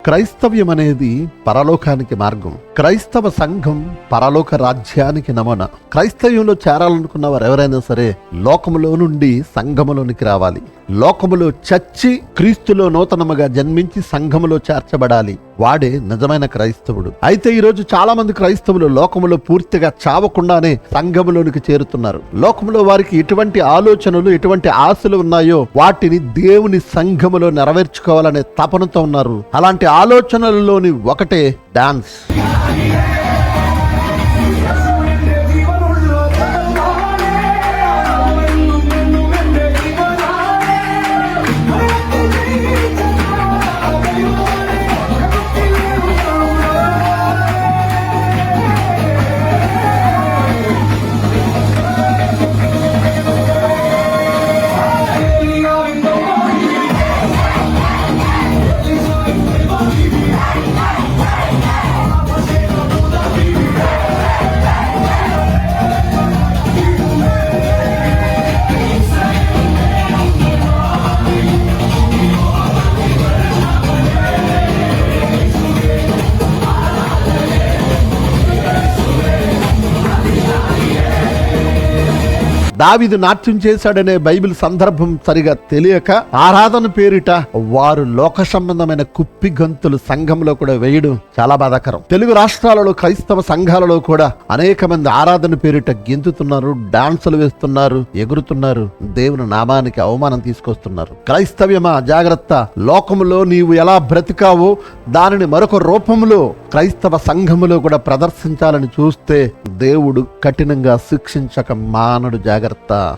క్రైస్తవ్యం అనేది పరలోకానికి మార్గం. క్రైస్తవ సంఘం పరలోక రాజ్యానికి నమూనా. క్రైస్తవ్యంలో చేరాలనుకున్న వారు ఎవరైనా సరే లోకములో నుండి సంఘములోనికి రావాలి. లోకములో చచ్చి క్రీస్తులో నూతనముగా జన్మించి సంఘములో చేర్చబడాలి. వాడే నిజమైన క్రైస్తవుడు. అయితే ఈరోజు చాలా మంది క్రైస్తవులు లోకములో పూర్తిగా చావకుండానే సంఘములోనికి చేరుతున్నారు. లోకములో వారికి ఎటువంటి ఆలోచనలు, ఎటువంటి ఆశలు ఉన్నాయో వాటిని దేవుని సంఘములో నెరవేర్చుకోవాలనే తపనతో ఉన్నారు. అలాంటి ఆలోచనలలోని ఒకటే డాన్స్. దావీదు నాట్యం చేశాడనే బైబిల్ సందర్భం సరిగా తెలియక ఆరాధన పేరిట వారు లోక సంబంధమైన కుప్పి గంతులు సంఘంలో కూడా వేయడం చాలా బాధాకరం. తెలుగు రాష్ట్రాలలో క్రైస్తవ సంఘాలలో కూడా అనేక మంది ఆరాధన పేరిట గెంతుతున్నారు, డాన్సులు వేస్తున్నారు, ఎగురుతున్నారు, దేవుని నామానికి అవమానం తీసుకొస్తున్నారు. క్రైస్తవ్యమా జాగ్రత్త. లోకములో నీవు ఎలా బ్రతికావో దానిని మరొక రూపంలో క్రైస్తవ సంఘములో కూడా ప్రదర్శించాలని చూస్తే దేవుడు కఠినంగా శిక్షించక మానడు. జాగ్రత్త.